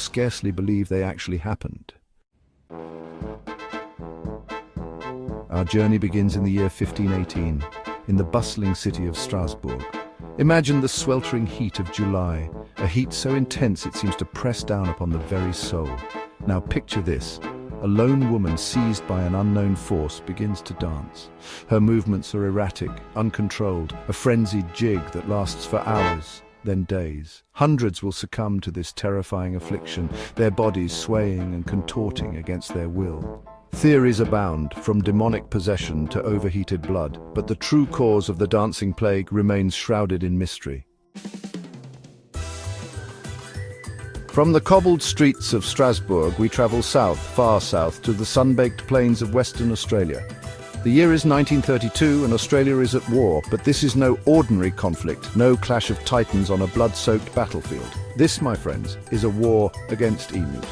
scarcely believe they actually happened. Our journey begins in the year 1518, in the bustling city of Strasbourg. Imagine the sweltering heat of July, a heat so intense it seems to press down upon the very soul. Now picture this. A lone woman seized by an unknown force begins to dance. Her movements are erratic, uncontrolled, a frenzied jig that lasts for hours, then days. Hundreds will succumb to this terrifying affliction, their bodies swaying and contorting against their will. Theories abound, from demonic possession to overheated blood, but the true cause of the dancing plague remains shrouded in mystery. From the cobbled streets of Strasbourg, we travel south, far south, to the sun-baked plains of Western Australia. The year is 1932 and Australia is at war, but this is no ordinary conflict, no clash of titans on a blood-soaked battlefield. This, my friends, is a war against emus.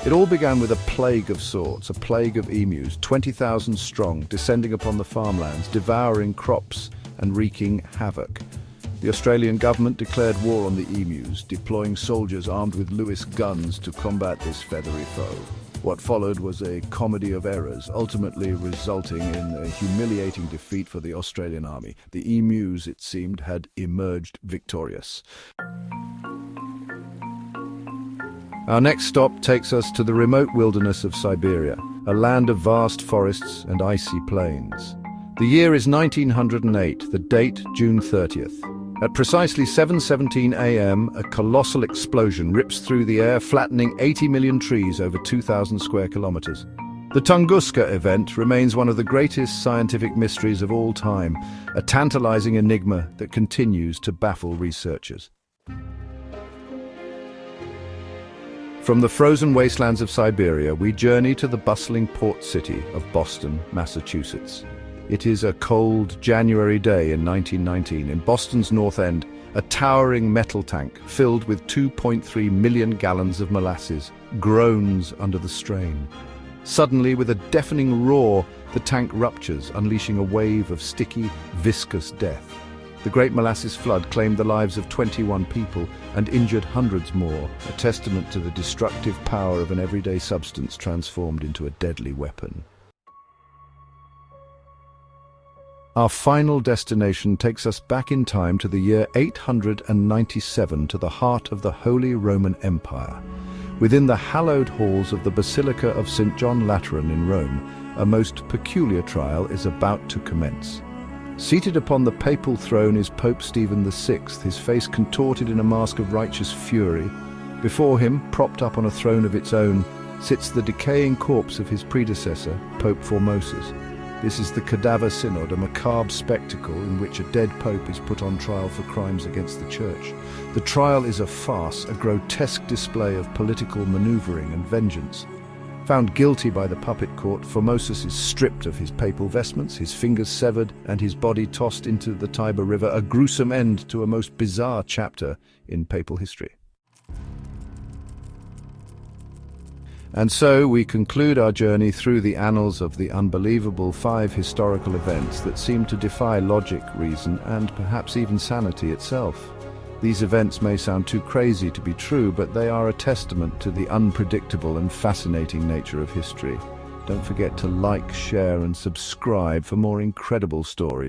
It all began with a plague of sorts, a plague of emus, 20,000 strong, descending upon the farmlands, devouring crops and wreaking havoc. The Australian government declared war on the emus, deploying soldiers armed with Lewis guns to combat this feathery foe. What followed was a comedy of errors, ultimately resulting in a humiliating defeat for the Australian army. The emus, it seemed, had emerged victorious. Our next stop takes us to the remote wilderness of Siberia, a land of vast forests and icy plains. The year is 1908, the date June 30th. At precisely 7:17 a.m., a colossal explosion rips through the air, flattening 80 million trees over 2,000 square kilometers. The Tunguska event remains one of the greatest scientific mysteries of all time, a tantalizing enigma that continues to baffle researchers. From the frozen wastelands of Siberia, we journey to the bustling port city of Boston, Massachusetts. It is a cold January day in 1919. In Boston's North End, a towering metal tank filled with 2.3 million gallons of molasses groans under the strain. Suddenly, with a deafening roar, the tank ruptures, unleashing a wave of sticky, viscous death. The Great Molasses Flood claimed the lives of 21 people and injured hundreds more, a testament to the destructive power of an everyday substance transformed into a deadly weapon. Our final destination takes us back in time to the year 897, to the heart of the Holy Roman Empire. Within the hallowed halls of the Basilica of St. John Lateran in Rome, a most peculiar trial is about to commence. Seated upon the papal throne is Pope Stephen VI, his face contorted in a mask of righteous fury. Before him, propped up on a throne of its own, sits the decaying corpse of his predecessor, Pope Formosus. This is the Cadaver Synod, a macabre spectacle in which a dead pope is put on trial for crimes against the Church. The trial is a farce, a grotesque display of political maneuvering and vengeance. Found guilty by the puppet court, Formosus is stripped of his papal vestments, his fingers severed, and his body tossed into the Tiber River, a gruesome end to a most bizarre chapter in papal history. And so we conclude our journey through the annals of the unbelievable 5 historical events that seem to defy logic, reason, and perhaps even sanity itself. These events may sound too crazy to be true, but they are a testament to the unpredictable and fascinating nature of history. Don't forget to like, share, and subscribe for more incredible stories.